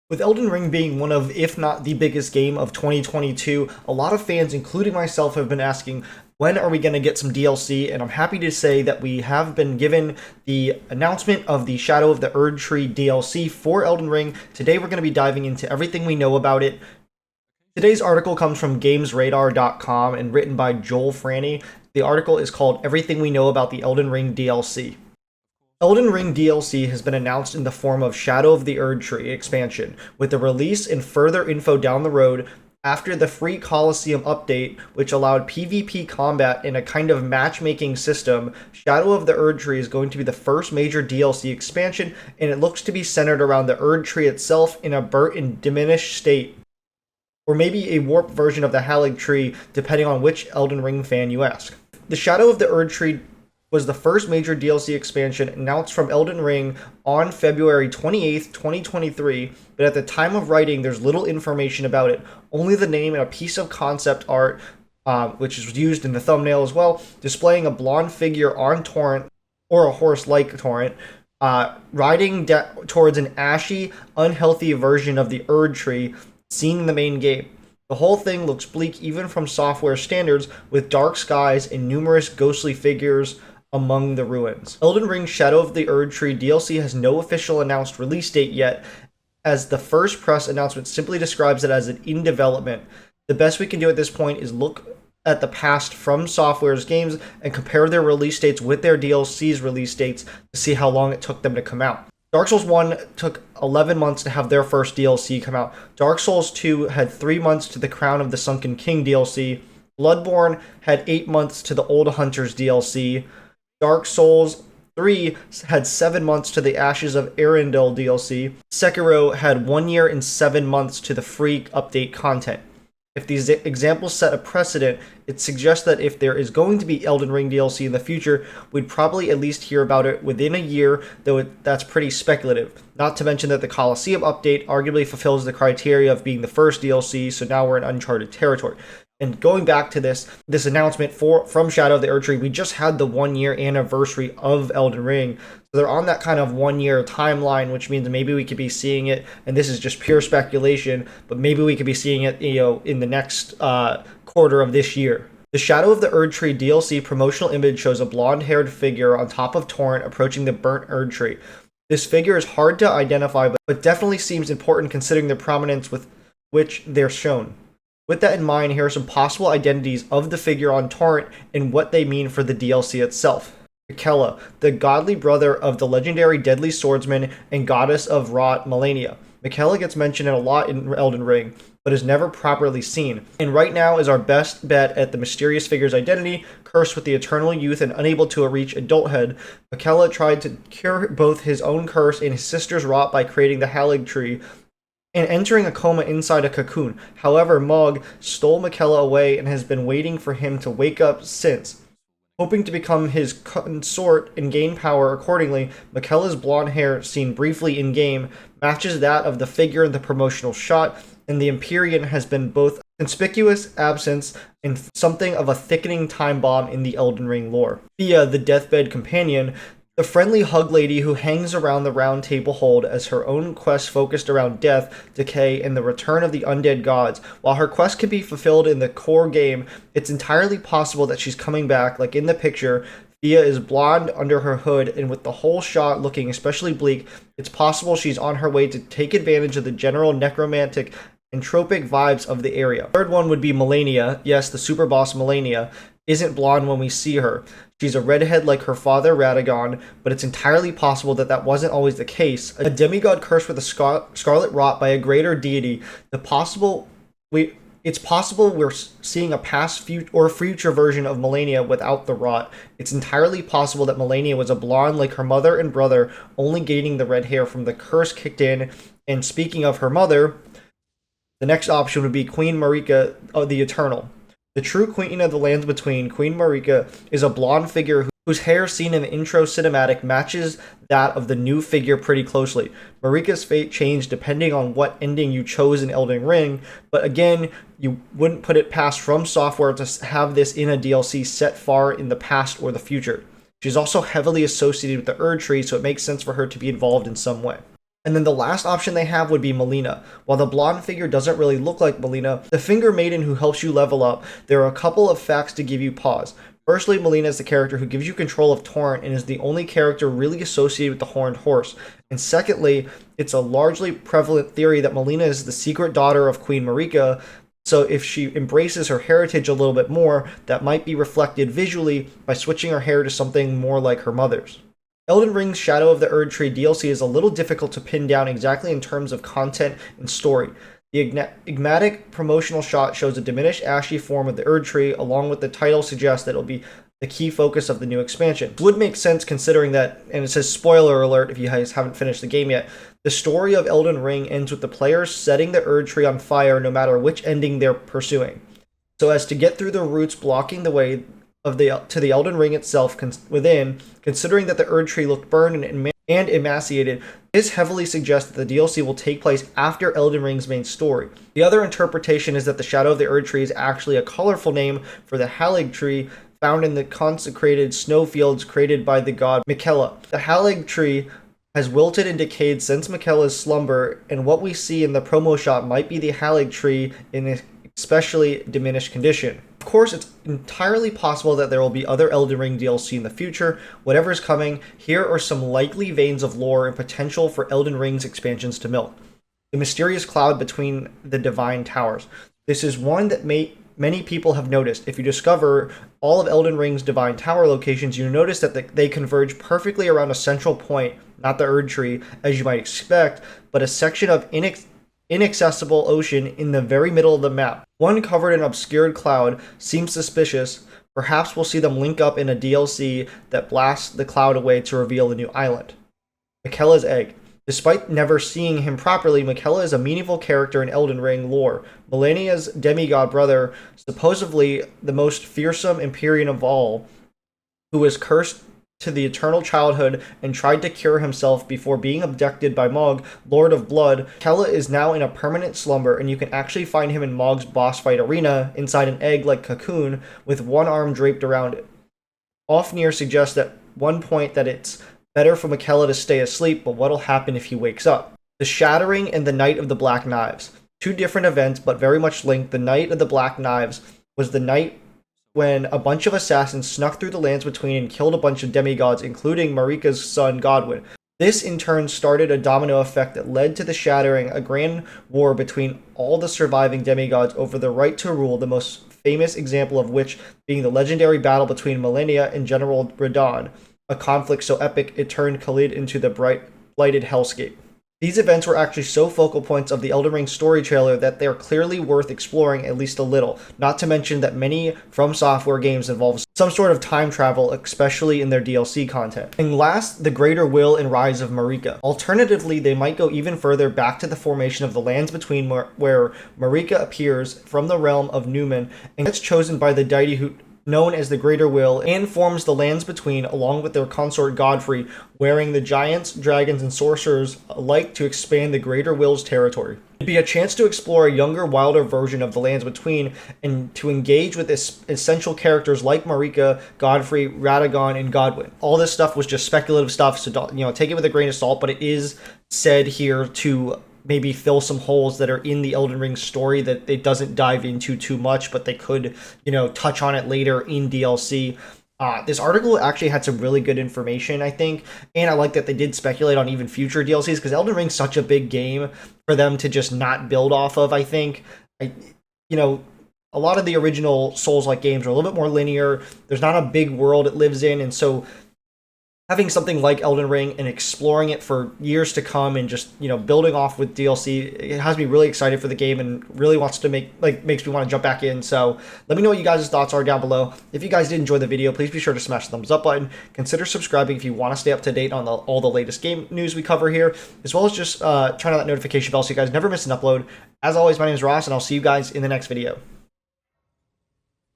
With Elden Ring being one of, if not the biggest game of 2022, a lot of fans, including myself, have been asking, when are we going to get some DLC? And I'm happy to say that we have been given the announcement of the Shadow of the Erdtree DLC for Elden Ring. Today we're going to be diving into everything we know about it. Today's article comes from GamesRadar.com and written by Joel Franny. The article is called Everything We Know About the Elden Ring DLC. Elden Ring DLC has been announced in the form of Shadow of the Erdtree expansion, with the release and further info down the road after the free Coliseum update, which allowed PvP combat in a kind of matchmaking system. Shadow of the Erdtree is going to be the first major DLC expansion, and it looks to be centered around the Erdtree itself in a burnt and diminished state, or maybe a warped version of the Halig Tree, depending on which Elden Ring fan you ask. The Shadow of the Erdtree was the first major DLC expansion announced from Elden Ring on February 28th, 2023, but at the time of writing, there's little information about it, only the name and a piece of concept art, which is used in the thumbnail as well, displaying a blonde figure on Torrent, or a horse like Torrent, riding towards an ashy, unhealthy version of the Erdtree seen in the main game. The whole thing looks bleak even from software standards, with dark skies and numerous ghostly figures among the ruins. Elden Ring Shadow of the Erdtree DLC has no official announced release date yet, as the first press announcement simply describes it as an in development. The best we can do at this point is look at the past FromSoftware's games and compare their release dates with their DLC's release dates to see how long it took them to come out. Dark Souls 1 took 11 months to have their first DLC come out. Dark Souls 2 had 3 months to the Crown of the Sunken King DLC. Bloodborne had 8 months to the Old Hunters DLC. Dark Souls 3 had 7 months to the Ashes of Arendelle DLC. Sekiro had 1 year and 7 months to the free update content. If these examples set a precedent, it suggests that if there is going to be Elden Ring DLC in the future, we'd probably at least hear about it within a year, though that's pretty speculative. Not to mention that the Coliseum update arguably fulfills the criteria of being the first DLC, so now we're in uncharted territory. And going back to this announcement from Shadow of the Erdtree, we just had the 1 year anniversary of Elden Ring. So they're on that kind of 1 year timeline, which means maybe we could be seeing it, and this is just pure speculation, but maybe we could be seeing it, in the next quarter of this year. The Shadow of the Erdtree DLC promotional image shows a blonde-haired figure on top of Torrent approaching the burnt Erdtree. This figure is hard to identify, but definitely seems important considering the prominence with which they're shown. With that in mind, here are some possible identities of the figure on Torrent and what they mean for the DLC itself. Miquella, the godly brother of the legendary deadly swordsman and goddess of wrought Malenia. Miquella gets mentioned a lot in Elden Ring, but is never properly seen, and right now is our best bet at the mysterious figure's identity. Cursed with the eternal youth and unable to reach adulthood, Miquella tried to cure both his own curse and his sister's rot by creating the Halig Tree and entering a coma inside a cocoon. However, Mog stole Miquella away and has been waiting for him to wake up since. Hoping to become his consort and gain power accordingly, Miquella's blonde hair, seen briefly in-game, matches that of the figure in the promotional shot, and the Empyrean has been both conspicuous absence and something of a thickening time bomb in the Elden Ring lore. Thea, the deathbed companion, the friendly hug lady who hangs around the round table hold as her own quest focused around death, decay, and the return of the undead gods. While her quest can be fulfilled in the core game, it's entirely possible that she's coming back, like in the picture. Thea is blonde under her hood, and with the whole shot looking especially bleak, it's possible she's on her way to take advantage of the general necromantic and tropic vibes of the area. Third one would be Malenia. Yes, the super boss Malenia isn't blonde when we see her. She's a redhead like her father Radagon, but it's entirely possible that that wasn't always the case. A demigod cursed with a scarlet rot by a greater deity. It's possible we're seeing a past or future version of Malenia without the rot. It's entirely possible that Malenia was a blonde like her mother and brother, only gaining the red hair from the curse kicked in. And speaking of her mother, the next option would be Queen Marika the Eternal. The true queen of the lands between, Queen Marika, is a blonde figure whose hair seen in the intro cinematic matches that of the new figure pretty closely. Marika's fate changed depending on what ending you chose in Elden Ring, but again, you wouldn't put it past FromSoftware to have this in a DLC set far in the past or the future. She's also heavily associated with the Erdtree, so it makes sense for her to be involved in some way. And then the last option they have would be Melina. While the blonde figure doesn't really look like Melina, the finger maiden who helps you level up, there are a couple of facts to give you pause. Firstly, Melina is the character who gives you control of Torrent and is the only character really associated with the Horned Horse. And secondly, it's a largely prevalent theory that Melina is the secret daughter of Queen Marika, so if she embraces her heritage a little bit more, that might be reflected visually by switching her hair to something more like her mother's. Elden Ring's Shadow of the Erdtree DLC is a little difficult to pin down exactly in terms of content and story. The enigmatic promotional shot shows a diminished ashy form of the Erdtree, along with the title suggests that it'll be the key focus of the new expansion. It would make sense considering that, and it says spoiler alert if you guys haven't finished the game yet, the story of Elden Ring ends with the players setting the Erdtree on fire no matter which ending they're pursuing, so as to get through the roots blocking the way to the Elden Ring itself within. Considering that the Erdtree looked burned and emaciated, this heavily suggests that the DLC will take place after Elden Ring's main story. The other interpretation is that the Shadow of the Erdtree is actually a colorful name for the Halig tree found in the consecrated snowfields created by the god Miquella. The Halig tree has wilted and decayed since Miquella's slumber, and what we see in the promo shot might be the Halig tree in an especially diminished condition. Of course, it's entirely possible that there will be other Elden Ring DLC in the future. Whatever is coming, here are some likely veins of lore and potential for Elden Ring's expansions to milk. The mysterious cloud between the divine towers. This is one that many people have noticed. If you discover all of Elden Ring's divine tower locations, you notice that they converge perfectly around a central point, not the Erdtree, as you might expect, but a section of inaccessible ocean in the very middle of the map. One covered in obscured cloud seems suspicious. Perhaps we'll see them link up in a DLC that blasts the cloud away to reveal a new island. Miquella's Egg. Despite never seeing him properly, Miquella is a meaningful character in Elden Ring lore. Malenia's demigod brother, supposedly the most fearsome Empyrean of all, who was cursed to the eternal childhood and tried to cure himself before being abducted by Mog, Lord of Blood. Miquella is now in a permanent slumber, and you can actually find him in Mog's boss fight arena inside an egg-like cocoon with one arm draped around it. Ofnir suggests at one point that it's better for Miquella to stay asleep, but what'll happen if he wakes up? The Shattering and the Night of the Black Knives. Two different events, but very much linked. The Night of the Black Knives was the night when a bunch of assassins snuck through the lands between and killed a bunch of demigods, including Marika's son Godwyn. This in turn started a domino effect that led to the Shattering, a grand war between all the surviving demigods over the right to rule, the most famous example of which being the legendary battle between Malenia and General Radahn, a conflict so epic it turned Khalid into the blighted hellscape. These events were actually so focal points of the Elden Ring story trailer that they are clearly worth exploring at least a little, not to mention that many FromSoftware games involve some sort of time travel, especially in their DLC content. And last, the Greater Will and Rise of Marika. Alternatively, they might go even further back to the formation of the Lands Between, where Marika appears from the realm of Newman and gets chosen by the deity who known as the Greater Will, and forms the Lands Between along with their consort Godfrey, wearing the giants, dragons, and sorcerers alike to expand the Greater Will's territory. It'd be a chance to explore a younger, wilder version of the Lands Between and to engage with essential characters like Marika, Godfrey, Radagon, and Godwyn. All this stuff was just speculative stuff, so don't, take it with a grain of salt, but it is said here to maybe fill some holes that are in the Elden Ring story that it doesn't dive into too much, but they could, touch on it later in DLC. This article actually had some really good information, I think, and I like that they did speculate on even future DLCs, because Elden Ring's such a big game for them to just not build off of, I think. A lot of the original Souls-like games are a little bit more linear. There's not a big world it lives in, and so having something like Elden Ring and exploring it for years to come and just, building off with DLC, it has me really excited for the game and really makes me want to jump back in. So let me know what you guys' thoughts are down below. If you guys did enjoy the video, please be sure to smash the thumbs up button. Consider subscribing if you want to stay up to date on all the latest game news we cover here, as well as just turn on that notification bell so you guys never miss an upload. As always, my name is Ross, and I'll see you guys in the next video.